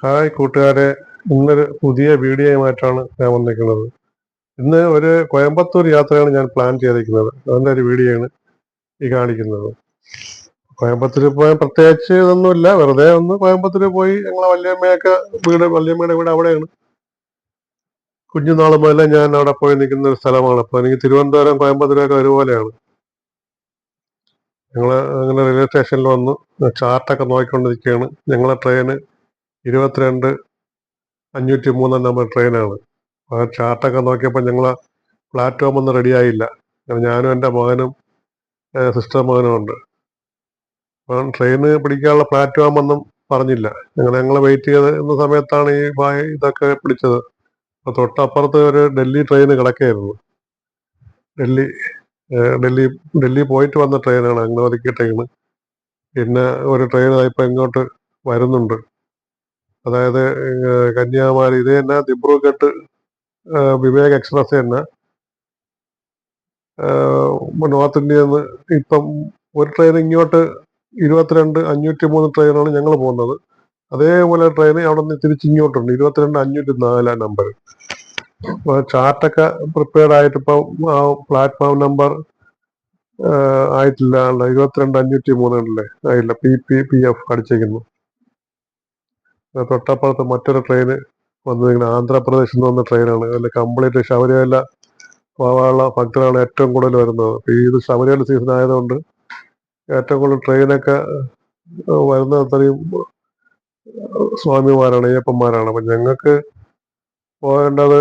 Hi കൂട്ടുകാരെ, ഇന്നൊരു പുതിയ വീഡിയോയുമായിട്ടാണ് ഞാൻ വന്നിരിക്കുന്നത്. ഇന്ന് ഒരു കോയമ്പത്തൂർ യാത്രയാണ് ഞാൻ പ്ലാൻ ചെയ്തിരിക്കുന്നത്. അതിൻ്റെ ഒരു വീഡിയോയാണ് ഈ കാണിക്കുന്നത്. കോയമ്പത്തൂർ പോയാൽ പ്രത്യേകിച്ച് ഇതൊന്നുമില്ല, വെറുതെ ഒന്ന് കോയമ്പത്തൂർ പോയി ഞങ്ങളെ വല്യമ്മയുടെ വീട് അവിടെയാണ്. കുഞ്ഞുനാൾ മുതലേ ഞാൻ അവിടെ പോയി നിൽക്കുന്ന ഒരു സ്ഥലമാണ്. അപ്പോൾ എനിക്ക് തിരുവനന്തപുരം കോയമ്പത്തൂരൊക്കെ ഒരുപോലെയാണ്. ഞങ്ങൾ അങ്ങനെ റെയിൽവേ സ്റ്റേഷനിൽ വന്ന് ചാർട്ടൊക്കെ നോക്കിക്കൊണ്ടിരിക്കുകയാണ്. ഞങ്ങളെ ട്രെയിന് 22:503 നമ്പർ ട്രെയിനാണ്. ആ ചാർട്ടൊക്കെ നോക്കിയപ്പോൾ ഞങ്ങൾ പ്ലാറ്റ്ഫോം ഒന്നും റെഡിയായില്ല. ഞാനും എൻ്റെ മകനും സിസ്റ്റർ മകനും ഉണ്ട്. അപ്പം ട്രെയിന് പിടിക്കാനുള്ള പ്ലാറ്റ്ഫോം ഒന്നും പറഞ്ഞില്ല. അങ്ങനെ ഞങ്ങൾ വെയിറ്റ് ചെയ്ത സമയത്താണ് ഇതൊക്കെ പിടിച്ചത്. അപ്പോൾ തൊട്ടപ്പുറത്ത് ഒരു ഡൽഹി ട്രെയിന് കിടക്കുകയായിരുന്നു. ഡൽഹി ഡൽഹി ഡൽഹി പോയിട്ട് വന്ന ട്രെയിനാണ്, അങ്ങനെ ഒതുക്കിയ ട്രെയിന്. പിന്നെ ഒരു ട്രെയിൻ ഇപ്പം ഇങ്ങോട്ട് വരുന്നുണ്ട്. അതായത് കന്യാകുമാരി ഇത് തന്നെ ദിബ്രുഗഡ് വിവേക് എക്സ്പ്രസ് തന്നെ നോർത്ത് ഇന്ത്യയിൽ നിന്ന് ഇപ്പം ഒരു ട്രെയിൻ ഇങ്ങോട്ട് 22:503 ട്രെയിനാണ് ഞങ്ങൾ പോകുന്നത്. അതേപോലെ ട്രെയിൻ അവിടെ നിന്ന് തിരിച്ച് ഇങ്ങോട്ടുണ്ട് 22:504 നമ്പർ. അപ്പോൾ ചാർട്ടൊക്കെ പ്രിപ്പയർഡ് ആയിട്ട് ഇപ്പം പ്ലാറ്റ്ഫോം നമ്പർ ആയിട്ടില്ല. 22:503 അല്ലേ ആയില്ല. PF അടിച്ചേക്കുന്നു. തൊട്ടപ്പുറത്ത് മറ്റൊരു ട്രെയിന് വന്നിരിക്കുന്നത് ആന്ധ്രാപ്രദേശിൽ നിന്ന് വന്ന ട്രെയിനാണ്. അതിൽ കംപ്ലീറ്റ് ശബരിമല പോകാനുള്ള ഭക്തരാണ് ഏറ്റവും കൂടുതൽ വരുന്നത്. ഇത് ശബരിമല സീസൺ ആയതുകൊണ്ട് ഏറ്റവും കൂടുതൽ ട്രെയിനൊക്കെ വരുന്നത് അത്രയും സ്വാമിമാരാണ്, അയ്യപ്പന്മാരാണ്. അപ്പം ഞങ്ങൾക്ക് പോകേണ്ടത്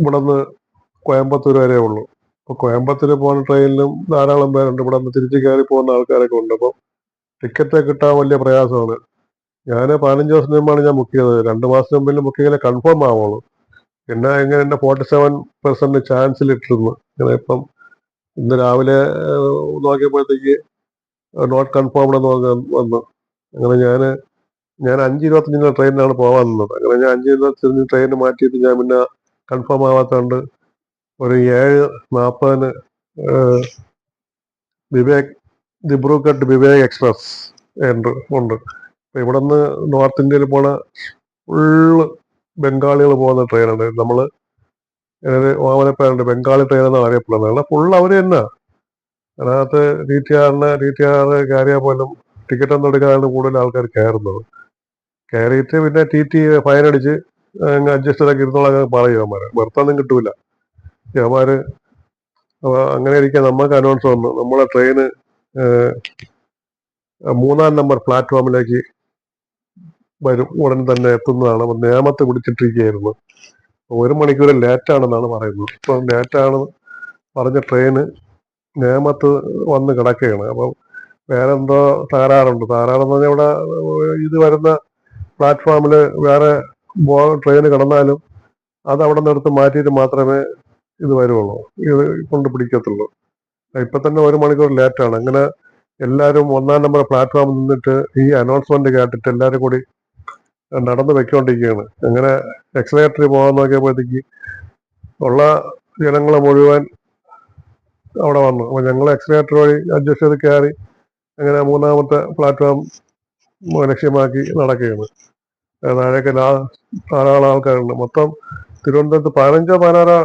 ഇവിടെ നിന്ന് കോയമ്പത്തൂർ വരെ ഉള്ളൂ. അപ്പോൾ കോയമ്പത്തൂർ പോകുന്ന ട്രെയിനിലും ധാരാളം പേരുണ്ട്. ഇവിടെ നിന്ന് തിരിച്ച് കയറി പോകുന്ന ആൾക്കാരൊക്കെ ഉണ്ട്. അപ്പം ടിക്കറ്റ് കിട്ടാൻ വലിയ പ്രയാസമാണ്. ഞാൻ 15 ദിവസം മുമ്പാണ് ഞാൻ ബുക്ക് ചെയ്തത്. 2 മാസം മുമ്പിൽ ബുക്കിങ്ങിൽ കൺഫേം ആവുള്ളൂ. പിന്നെ ഇങ്ങനെ എൻ്റെ 47% ചാൻസിൽ ഇട്ടിരുന്നു. ഇങ്ങനെ ഇപ്പം ഇന്ന് രാവിലെ നോക്കിയപ്പോഴത്തേക്ക് നോട്ട് കൺഫേംഡ് എന്ന് വന്നു. അങ്ങനെ ഞാൻ 5:25 ട്രെയിനിലാണ് പോകാൻ നിന്നത്. അങ്ങനെ ഞാൻ 5:25 ട്രെയിൻ മാറ്റിയിട്ട് ഞാൻ പിന്നെ കൺഫേം ആവാത്തതുകൊണ്ട് ഒരു 7:40 ദിബ്രുഗഡ് വിവേക് എക്സ്പ്രസ് ഉണ്ട്. അപ്പം ഇവിടെ നിന്ന് നോർത്ത് ഇന്ത്യയിൽ പോണ ഫുള്ള് ബംഗാളികൾ പോകുന്ന ട്രെയിനാണ്. നമ്മൾ ഓമനപ്പേരുണ്ട് ബംഗാളി ട്രെയിൻ എന്നാണ് അറിയപ്പെടുന്നത്. കാരണം ഫുള്ള് അവർ തന്നെ. അതിനകത്ത് DTR കയറിയാൽ പോലും ടിക്കറ്റ് ഒന്നും എടുക്കാതാണ് കൂടുതൽ ആൾക്കാർ കയറുന്നത്. കയറിയിട്ട് പിന്നെ TT ഫൈൻ അടിച്ച് അഡ്ജസ്റ്റ് ആക്കി ഇരുന്നോളാം പറയും അവന്മാർ. ബർത്തൊന്നും കിട്ടൂല അവന്മാർ. അങ്ങനെ ഇരിക്കാൻ നമുക്ക് അനൗൺസ് വന്നു, നമ്മളെ ട്രെയിന് 3-ാം നമ്പർ പ്ലാറ്റ്ഫോമിലേക്ക് വരും, ഉടൻ തന്നെ എത്തുന്നതാണ്. അപ്പം നേമത്ത് പിടിച്ചിട്ടിരിക്കുകയായിരുന്നു. 1 മണിക്കൂർ ലേറ്റാണെന്നാണ് പറയുന്നത്. ഇപ്പം ലേറ്റാണ് പറഞ്ഞ ട്രെയിന് നേമത്ത് വന്ന് കിടക്കുകയാണ്. അപ്പം വേറെ എന്തോ തകരാറുണ്ട്. തകരാറെന്ന് പറഞ്ഞാൽ ഇവിടെ ഇത് വരുന്ന പ്ലാറ്റ്ഫോമിൽ വേറെ ട്രെയിന് കിടന്നാലും അത് അവിടെ നിന്ന് എടുത്ത് മാറ്റിയിട്ട് മാത്രമേ ഇത് വരുള്ളൂ, ഇത് കൊണ്ട് പിടിക്കത്തുള്ളൂ. ഇപ്പം തന്നെ 1 മണിക്കൂർ ലേറ്റാണ്. അങ്ങനെ എല്ലാവരും 1-ാം നമ്പർ പ്ലാറ്റ്ഫോമിൽ നിന്നിട്ട് ഈ അനൗൺസ്മെന്റ് കേട്ടിട്ട് എല്ലാവരും കൂടി നടന്ന് വെക്കൊണ്ടിരിക്കുകയാണ്. അങ്ങനെ എക്സലേറ്ററിൽ പോകാൻ നോക്കിയപ്പോഴത്തേക്ക് ഉള്ള ജനങ്ങൾ മുഴുവൻ അവിടെ വന്നു. അപ്പോൾ ഞങ്ങൾ എക്സലേറ്റർ വഴി അഡ്ജസ്റ്റ് ചെയ്ത് കയറി അങ്ങനെ 3-ാമത്തെ പ്ലാറ്റ്ഫോം ലക്ഷ്യമാക്കി നടക്കുകയാണ്. താഴേക്ക് ധാരാളം ആൾക്കാരുണ്ട്. മൊത്തം തിരുവനന്തപുരത്ത് 15-16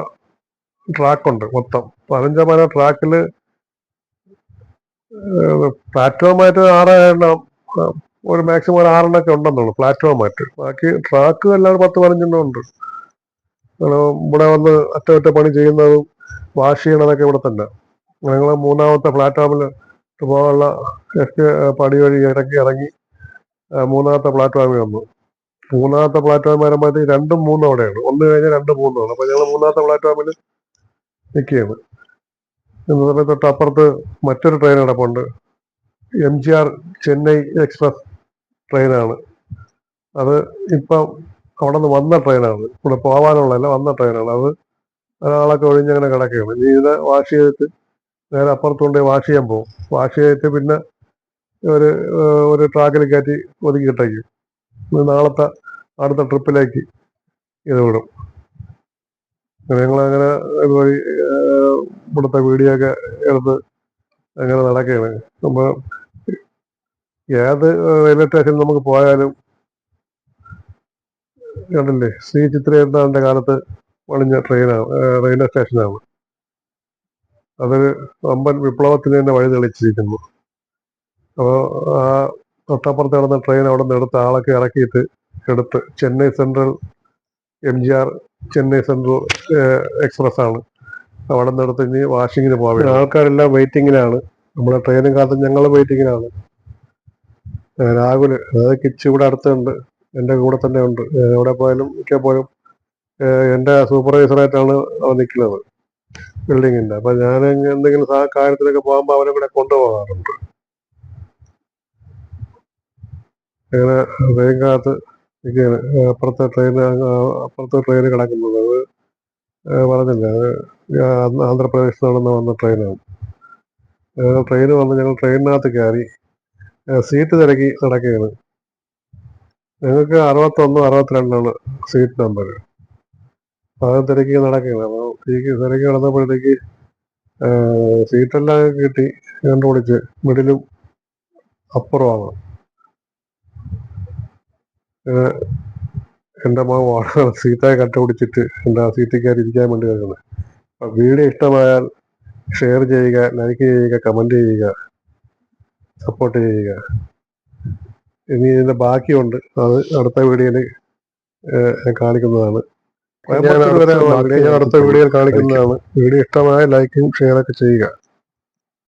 ട്രാക്കുണ്ട്. മൊത്തം 15-16 ട്രാക്കിൽ പ്ലാറ്റ്ഫോമായിട്ട് 6 ഒരു മാക്സിമം ഒരു 6 ഉണ്ടെന്നുള്ളൂ പ്ലാറ്റ്ഫോമായിട്ട്. ബാക്കി ട്രാക്ക് എല്ലാവരും 10-15 ഉണ്ട്. ഇവിടെ വന്ന് അറ്റകുറ്റപ്പണി ചെയ്യുന്നതും വാഷ് ചെയ്യണതൊക്കെ ഇവിടെ തന്നെ. ഞങ്ങൾ 3-ാമത്തെ പ്ലാറ്റ്ഫോമിൽ പോകാനുള്ള പടി വഴി ഇറങ്ങി 3-ാമത്തെ പ്ലാറ്റ്ഫോമിൽ വന്നു. 3-ാമത്തെ പ്ലാറ്റ്ഫോം വരുമ്പോഴത്തേക്ക് 2ഉം 3ഉം അവിടെയാണ്. 1 കഴിഞ്ഞാൽ 2, 3 ആണ്. അപ്പം ഞങ്ങൾ 3-ാമത്തെ പ്ലാറ്റ്ഫോമിൽ നിൽക്കുകയാണ്. എന്ന് പറഞ്ഞ തൊട്ടപ്പുറത്ത് മറ്റൊരു ട്രെയിൻ കിടപ്പുണ്ട്. MGR ചെന്നൈ എക്സ്പ്രസ് ട്രെയിനാണ്. അത് ഇപ്പം അവിടെ നിന്ന് വന്ന ട്രെയിനാണ്. ഇവിടെ പോകാനുള്ളതല്ല, വന്ന ട്രെയിനാണ്. അത് ഒരാളൊക്കെ ഒഴിഞ്ഞങ്ങനെ കിടക്കുകയാണ്. ഇനി ഇത് വാഷ് ചെയ്തിട്ട് നേരെ അപ്പുറത്തുകൊണ്ട് വാഷ് ചെയ്യാൻ പോകും. വാഷ് ചെയ്തിട്ട് പിന്നെ ഒരു ട്രാക്കിൽ കയറ്റി ഒതുക്കിയിട്ടേക്കും. നാളത്തെ അടുത്ത ട്രിപ്പിലേക്ക് ഇത് വിടും. ഞങ്ങളങ്ങനെ ഇതുവഴി ഇവിടുത്തെ വീഡിയോ ഒക്കെ എടുത്ത് അങ്ങനെ നടക്കുകയാണ്. നമ്മൾ ഏത് റെയിൽവേ സ്റ്റേഷനിൽ നമുക്ക് പോയാലും കണ്ടില്ലേ, ശ്രീ ചിത്രേന്ദ്രന്റെ കാലത്ത് പണിഞ്ഞ ട്രെയിനാണ്, റെയിൽവേ സ്റ്റേഷനാണ്. അതൊരു വമ്പൻ വിപ്ലവത്തിന് തന്നെ വഴി തെളിച്ചിരിക്കുന്നു. അപ്പോൾ ആ തൊട്ടപ്പുറത്ത് കിടന്ന ട്രെയിൻ അവിടെ നിന്ന് എടുത്ത് ആളൊക്കെ ഇറക്കിയിട്ട് എടുത്ത് Chennai central MGR Chennai central express ആണ്. അവിടെ നിന്ന് എടുത്ത് ഇനി വാഷിങ്ങിന് പോകാൻ ആൾക്കാരെല്ലാം വെയിറ്റിങ്ങിനാണ്. നമ്മുടെ ട്രെയിനും കാലത്ത് ഞങ്ങൾ വെയിറ്റിങ്ങിനാണ്. രാഹുൽ, അതായത് കിച്ച് ഇവിടെ അടുത്തുണ്ട്, എൻ്റെ കൂടെ തന്നെ ഉണ്ട്. എവിടെ പോയാലും മിക്കപ്പോഴും എൻ്റെ സൂപ്പർവൈസറായിട്ടാണ് അവൻ നിൽക്കുന്നത് ബിൽഡിങ്ങിൻ്റെ. അപ്പം ഞാൻ എന്തെങ്കിലും കാര്യത്തിലൊക്കെ പോകുമ്പോൾ അവനെ കൂടെ കൊണ്ടുപോകാറുണ്ട്. അങ്ങനെ ട്രെയിനകത്ത് നിൽക്കുകയാണ്. അപ്പുറത്തെ ട്രെയിൻ കിടക്കുന്നത് അത് പറഞ്ഞില്ല, അത് ആന്ധ്രാപ്രദേശിൽ നിന്ന് വന്ന ട്രെയിനാണ്. ട്രെയിൻ വന്ന് ഞങ്ങൾ ട്രെയിനിനകത്ത് കയറി സീറ്റ് തിരക്കി നടക്കുകയാണ്. ഞങ്ങൾക്ക് 61 62 സീറ്റ് നമ്പർ. അത് തിരക്കി നടക്കുകയാണ്. അപ്പോൾ തിരക്കി നടന്നപ്പോഴത്തേക്ക് സീറ്റെല്ലാം കിട്ടി, കണ്ടുപിടിച്ച് മിഡിലും അപ്പുറമാണ്. എൻ്റെ മോൻ സീറ്റായി കണ്ടുപിടിച്ചിട്ട് എൻ്റെ ആ സീറ്റിൽ കയറി ഇരിക്കാൻ വേണ്ടി വരുന്നത്. അപ്പം വീഡിയോ ഇഷ്ടമായാൽ ഷെയർ ചെയ്യുക, ലൈക്ക് ചെയ്യുക, കമൻറ്റ് ചെയ്യുക, സപ്പോർട്ട് ചെയ്യുക. ഇനി ഇതിൻ്റെ ബാക്കിയുണ്ട്, അത് അടുത്ത വീഡിയോയിൽ കാണിക്കുന്നതാണ്. ഞാൻ അടുത്ത വീഡിയോയിൽ കാണിക്കുന്നതാണ്. വീഡിയോ ഇഷ്ടമായ ലൈക്കും ഷെയറൊക്കെ ചെയ്യുക.